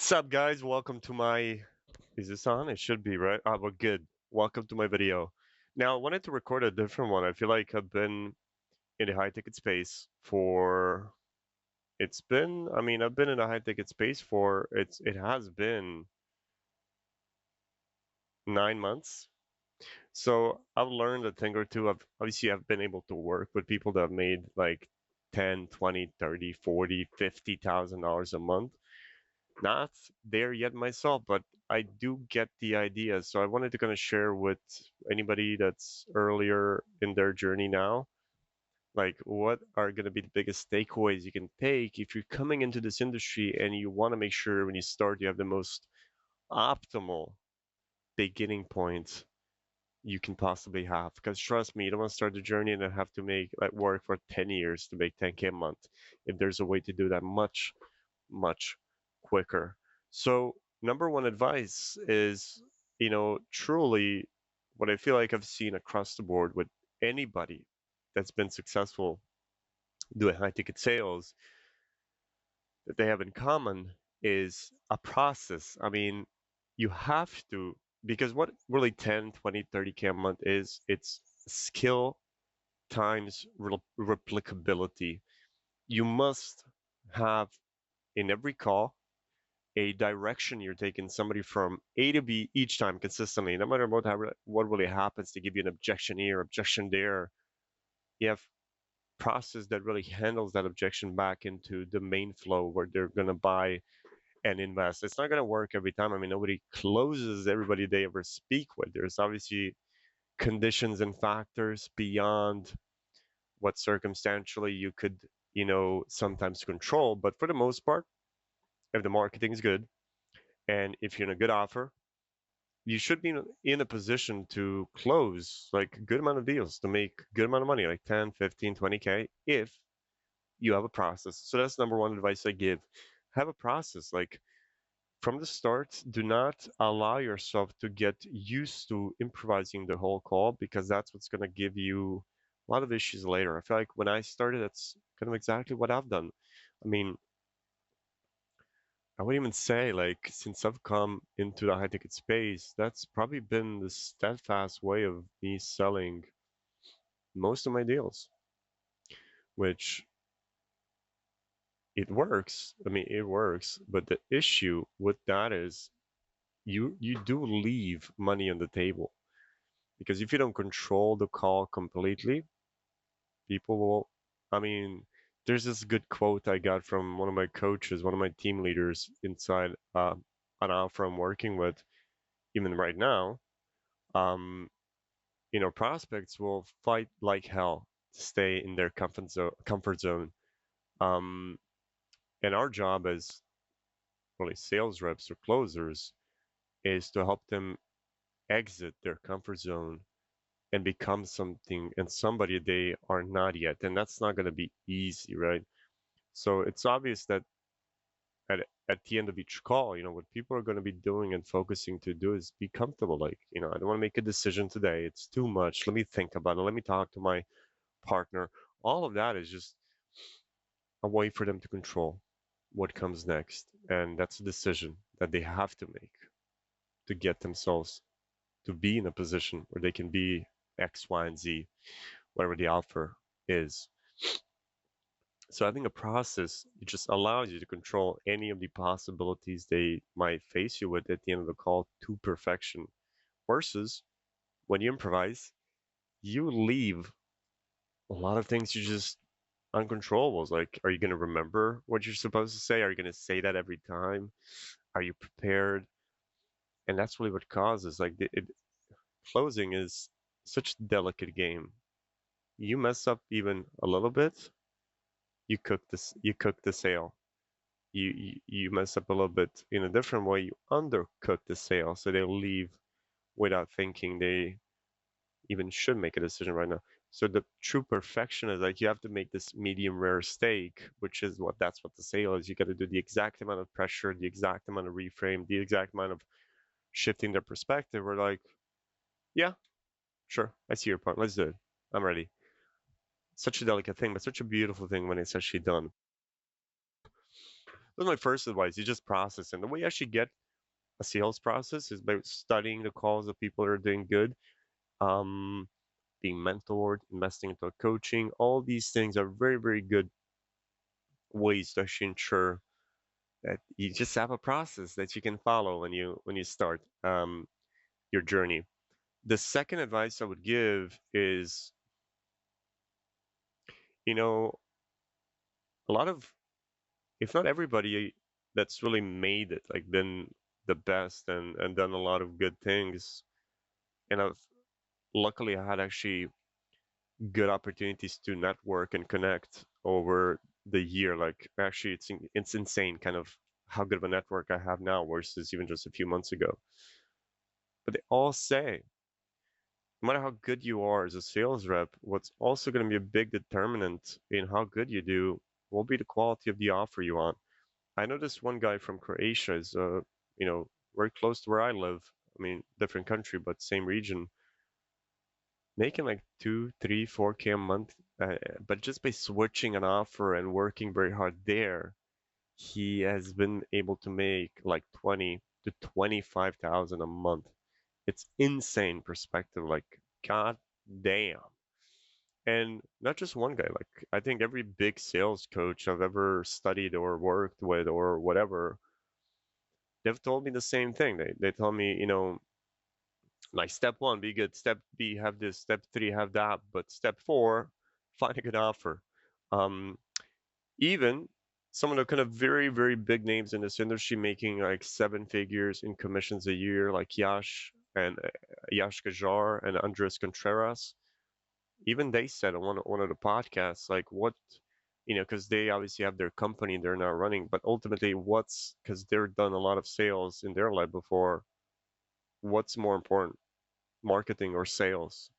What's up, guys? Welcome to my. Is this on? It should be, right? Ah, we're good. Welcome to my video. Now, I wanted to record a different one. I feel like I've been in the high ticket space for. I've been in the high ticket space for. It has been 9 months. So I've learned a thing or two. I've been able to work with people that have made like 10, 20, 30, 40, $50,000 a month. Not there yet myself, but I do get the idea. So I wanted to kind of share with anybody that's earlier in their journey now, like what are going to be the biggest takeaways you can take if you're coming into this industry and you want to make sure when you start you have the most optimal beginning point you can possibly have. Because trust me, you don't want to start the journey and then have to make like work for 10 years to make 10K a month. If there's a way to do that much quicker. So, number one advice is, truly what I feel like I've seen across the board with anybody that's been successful doing high ticket sales that they have in common is a process. I mean, you have to, because what really 10, 20, 30K a month is, it's skill times replicability. You must have in every call a direction you're taking somebody from A to B each time consistently, no matter what really happens to give you an objection here, objection there. You have process that really handles that objection back into the main flow where they're gonna buy and invest. It's not gonna work every time. I mean, nobody closes everybody they ever speak with. There's obviously conditions and factors beyond what circumstantially you could, sometimes control. But for the most part, if the marketing is good and if you're in a good offer, you should be in a position to close like a good amount of deals to make good amount of money, like 10, 15, 20K if you have a process. So that's number one advice I give. Have a process. Like from the start, do not allow yourself to get used to improvising the whole call because that's what's going to give you a lot of issues later. I feel like when I started, that's kind of exactly what I've done. I mean, I wouldn't even say like since I've come into the high ticket space, that's probably been the steadfast way of me selling most of my deals, which it works. I mean, it works, but the issue with that is you do leave money on the table because if you don't control the call completely, people will. I mean, there's this good quote I got from one of my coaches, one of my team leaders inside an alpha I'm working with, even right now. Um, prospects will fight like hell to stay in their comfort zone. Um, and our job as really sales reps or closers is to help them exit their comfort zone and become something and somebody they are not yet. And that's not going to be easy, right? So it's obvious that at the end of each call, what people are going to be doing and focusing to do is be comfortable. Like, I don't want to make a decision today. It's too much. Let me think about it. Let me talk to my partner. All of that is just a way for them to control what comes next. And that's a decision that they have to make to get themselves to be in a position where they can be X, Y, and Z, whatever the offer is. So having a process, it just allows you to control any of the possibilities they might face you with at the end of the call to perfection. Versus when you improvise, you leave a lot of things you just uncontrollables. Like, are you going to remember what you're supposed to say? Are you going to say that every time? Are you prepared? And that's really what causes like closing is such a delicate game. You mess up even a little bit, you cook the sale. You mess up a little bit in a different way, you undercook the sale, so they leave without thinking they even should make a decision right now. So the true perfection is like you have to make this medium rare steak, which is that's what the sale is. You got to do the exact amount of pressure, the exact amount of reframe, the exact amount of shifting their perspective. We're like, yeah, sure, I see your point. Let's do it. I'm ready. Such a delicate thing, but such a beautiful thing when it's actually done. That's my first advice. You just process. And the way you actually get a sales process is by studying the calls of people that are doing good, um, being mentored, investing into coaching. All these things are very, very good ways to actually ensure that you just have a process that you can follow when you start your journey. The second advice I would give is, you know, a lot of, if not everybody that's really made it, like been the best and done a lot of good things. And I've luckily I had actually good opportunities to network and connect over the year. Like actually, it's insane, kind of how good of a network I have now versus even just a few months ago. But they all say, no matter how good you are as a sales rep, what's also going to be a big determinant in how good you do will be the quality of the offer you want. I know this one guy from Croatia is, very close to where I live. I mean, different country, but same region, making like 2, 3, 4K a month. But just by switching an offer and working very hard there, he has been able to make like 20 to 25,000 a month. It's insane perspective. Like, god damn. And not just one guy. Like, I think every big sales coach I've ever studied or worked with or whatever, they've told me the same thing. They tell me, like step one, be good. Step B, have this. Step three, have that. But step four, find a good offer. Um, Even some of the kind of very, very big names in this industry making like seven figures in commissions a year, like Yash Kajar and Andres Contreras. Even they said on one of the podcasts, like what, because they obviously have their company they're now running, but ultimately, what's because they've done a lot of sales in their life before. What's more important, marketing or sales?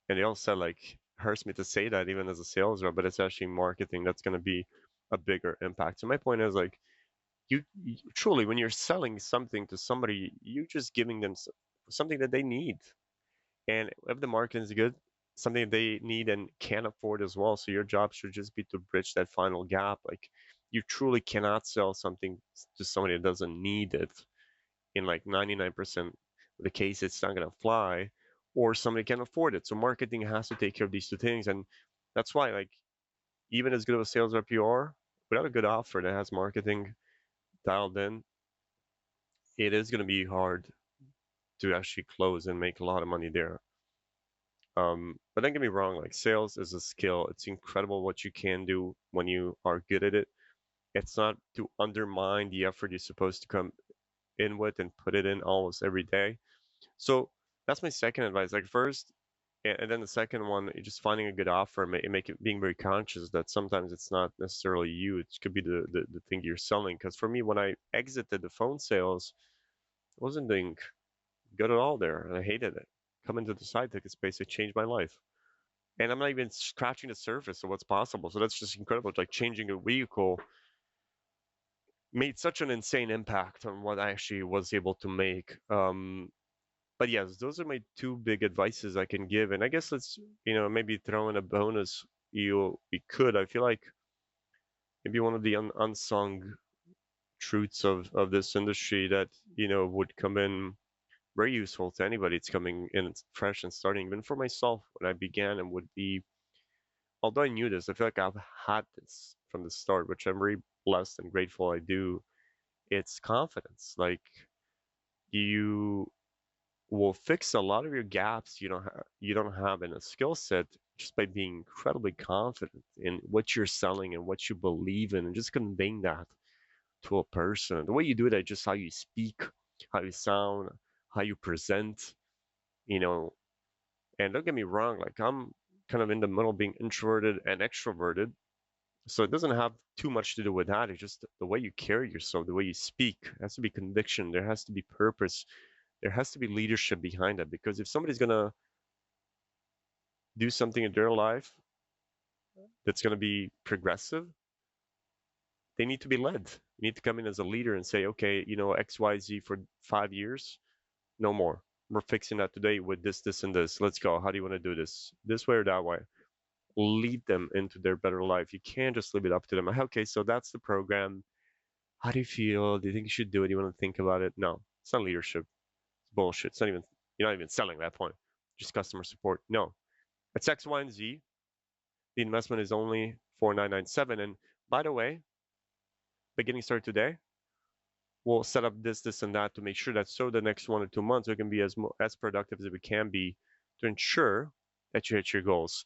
And they all said like hurts me to say that even as a sales rep, but it's actually marketing that's going to be a bigger impact. So my point is like you truly when you're selling something to somebody, you're just giving them something that they need, and if the marketing is good, something they need and can afford as well. So your job should just be to bridge that final gap. Like you truly cannot sell something to somebody that doesn't need it. In like 99% of the case, it's not going to fly, or somebody can afford it. So marketing has to take care of these two things, and that's why like even as good of a sales rep you are, without a good offer that has marketing dialed in, it is going to be hard to actually close and make a lot of money there. But don't get me wrong, like sales is a skill. It's incredible what you can do when you are good at it. It's not to undermine the effort you're supposed to come in with and put it in almost every day. So that's my second advice. Like first, and then the second one, just finding a good offer and make it being very conscious that sometimes it's not necessarily you. It could be the thing you're selling. Because for me, when I exited the phone sales, I wasn't doing good at all there, and I hated it. Coming to the side ticket space, it changed my life. And I'm not even scratching the surface of what's possible. So that's just incredible. It's like changing a vehicle made such an insane impact on what I actually was able to make. But yes, those are my two big advices I can give. And I guess let's, maybe throw in a bonus. We could. I feel like maybe one of the unsung truths of this industry that would come in very useful to anybody. It's coming in fresh and starting. Even for myself, when I began, and would be, although I knew this, I feel like I've had this from the start, which I'm very blessed and grateful I do. It's confidence. Like you will fix a lot of your gaps you don't have in a skill set just by being incredibly confident in what you're selling and what you believe in, and just conveying that to a person. The way you do that, just how you speak, how you sound, how you present, you know. And don't get me wrong, like I'm kind of in the middle, being introverted and extroverted. So it doesn't have too much to do with that. It's just the way you carry yourself, the way you speak. There has to be conviction. There has to be purpose. There has to be leadership behind it. Because if somebody's gonna do something in their life that's gonna be progressive, they need to be led. You need to come in as a leader and say, okay, XYZ for 5 years, no more. We're fixing that today with this, this, and this. Let's go. How do you want to do this way or that way? Lead them into their better life. You can't just leave it up to them. Okay, so that's the program. How do you feel? Do you think you should do it? You want to think about it? No, it's not leadership. It's bullshit. It's not even, you're not even selling at that point. Just customer support. No, it's X, Y, and Z. The investment is only 4,997. And by the way, beginning start today, we'll set up this, and that to make sure that so the next 1 or 2 months we can be as productive as we can be to ensure that you hit your goals.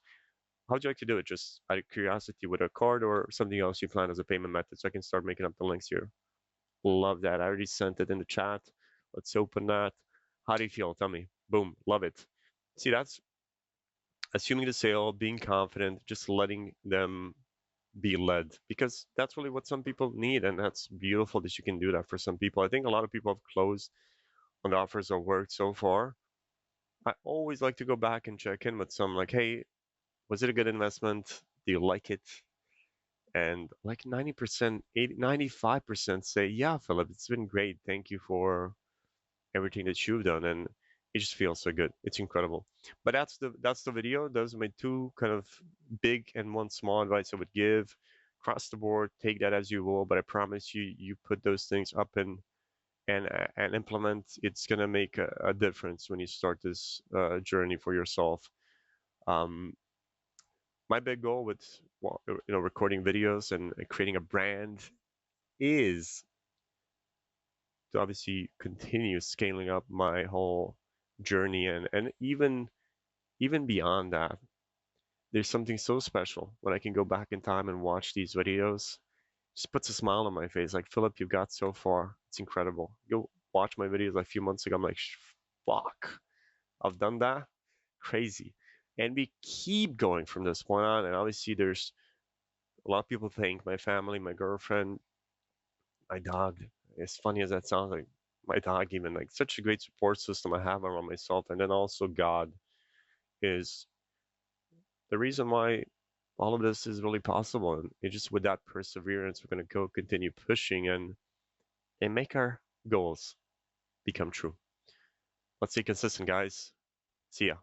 How would you like to do it? Just out of curiosity with a card or something else you plan as a payment method so I can start making up the links here. Love that. I already sent it in the chat. Let's open that. How do you feel? Tell me. Boom. Love it. See, that's assuming the sale, being confident, just letting them be led because that's really what some people need. And that's beautiful that you can do that for some people. I think a lot of people have closed on the offers that worked so far. I always like to go back and check in with some like, hey, was it a good investment? Do you like it? And like 90%, 80, 95% say, yeah, Philip, it's been great. Thank you for everything that you've done. And it just feels so good. It's incredible. But that's the video. Those are my two kind of big and one small advice I would give. Across the board, take that as you will. But I promise you, you put those things up and implement. It's gonna make a difference when you start this journey for yourself. Um, my big goal with recording videos and creating a brand is to obviously continue scaling up my whole journey and even beyond that. There's something so special when I can go back in time and watch these videos. Just puts a smile on my face. Like, Philip, you've got so far. It's incredible. Go watch my videos like a few months ago. I'm like, fuck, I've done that. Crazy. And we keep going from this point on. And obviously, there's a lot of people think my family, my girlfriend, my dog. As funny as that sounds, like my dog, even like such a great support system I have around myself. And then also, God is the reason why all of this is really possible. And it's just with that perseverance, we're going to go continue pushing and make our goals become true. Let's stay consistent, guys. See ya.